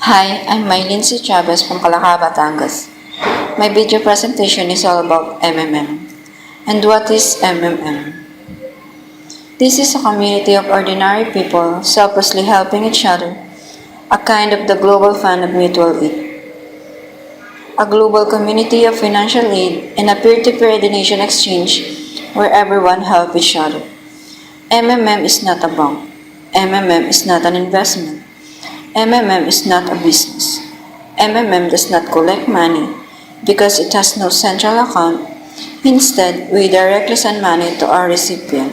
Hi, I'm Mylene C. Chavez from Calaca, Batangas. My video presentation is all about MMM. And what is MMM? This is a community of ordinary people selflessly helping each other, a kind of the global fund of mutual aid. A global community of financial aid and a peer-to-peer donation exchange where everyone helps each other. MMM is not a bank. MMM is not an investment. MMM is not a business. MMM does not collect money because it has no central account. Instead, we directly send money to our recipient.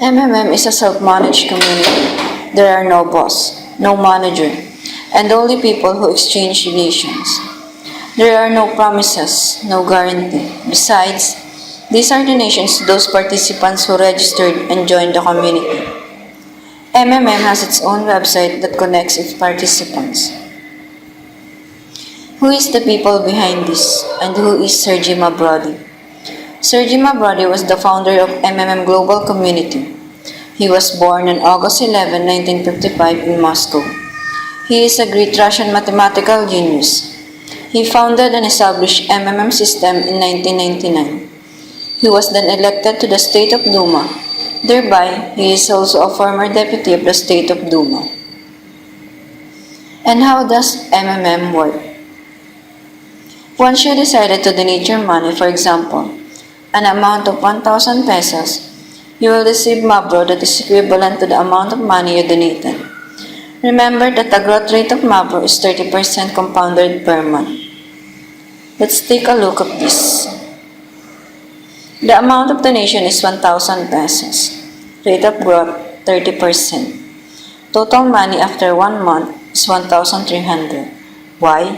MMM is a self-managed community. There are no boss, no manager, and only people who exchange donations. There are no promises, no guarantee. Besides, these are donations to those participants who registered and joined the community. MMM has its own website that connects its participants. Who is the people behind this, and who is Sergey Mabrody? Sergey Mabrody was the founder of MMM Global Community. He was born on August 11, 1955 in Moscow. He is a great Russian mathematical genius. He founded and established MMM system in 1999. He was then elected to the State of Duma. Thereby, he is also a former deputy of the State of Duma. And how does MMM work? Once you decided to donate your money, for example, an amount of 1,000 pesos, you will receive Mabro that is equivalent to the amount of money you donated. Remember that the growth rate of Mabro is 30% compounded per month. Let's take a look at this. The amount of donation is 1,000 pesos. Rate of growth, 30%. Total money after 1 month is 1,300. Why?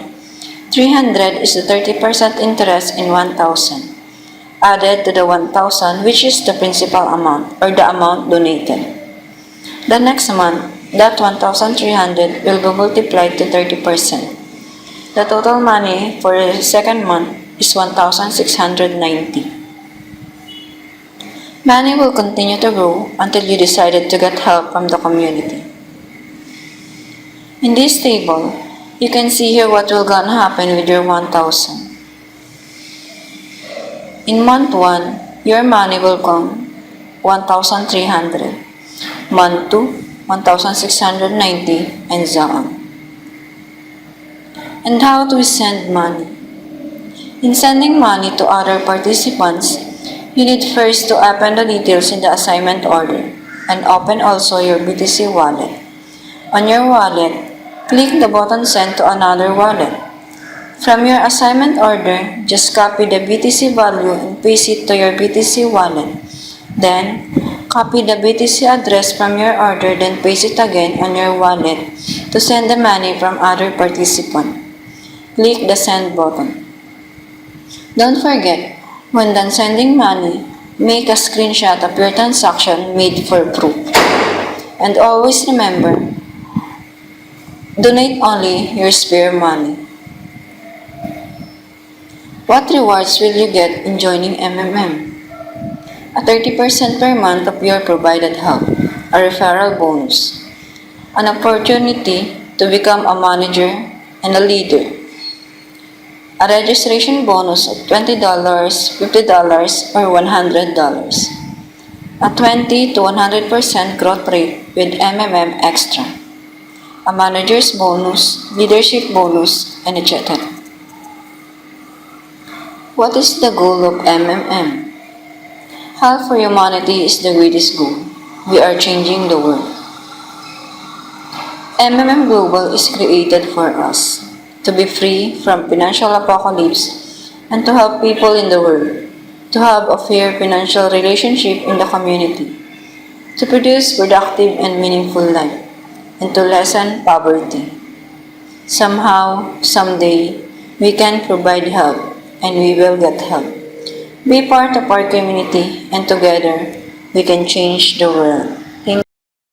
300 is the 30% interest in 1,000, added to the 1,000 which is the principal amount or the amount donated. The next month, that 1,300 will be multiplied to 30%. The total money for the second month is 1,690. Money will continue to grow until you decided to get help from the community. In this table, you can see here what will gonna happen with your 1,000. In month 1, your money will come 1,300. Month 2, 1,690, and so on. And how do we send money? In sending money to other participants, you need first to open the details in the assignment order and open also your BTC wallet. On your wallet, click the button Send to another wallet. From your assignment order, just copy the BTC value and paste it to your BTC wallet. Then, copy the BTC address from your order, then paste it again on your wallet to send the money from other participant. Click the Send button. Don't forget, when done sending money, make a screenshot of your transaction made for proof. And always remember, donate only your spare money. What rewards will you get in joining MMM? A 30% per month of your provided help, a referral bonus, an opportunity to become a manager and a leader, a registration bonus of $20, $50, or $100, a 20 to 100% growth rate with MMM Extra, a manager's bonus, leadership bonus, and etc. What is the goal of MMM? Help for humanity is the greatest goal. We are changing the world. MMM Global is created for us to be free from financial apocalypse and to help people in the world to have a fair financial relationship in the community, to produce productive and meaningful life, and to lessen poverty. Somehow, someday, we can provide help and we will get help. Be part of our community and together we can change the world.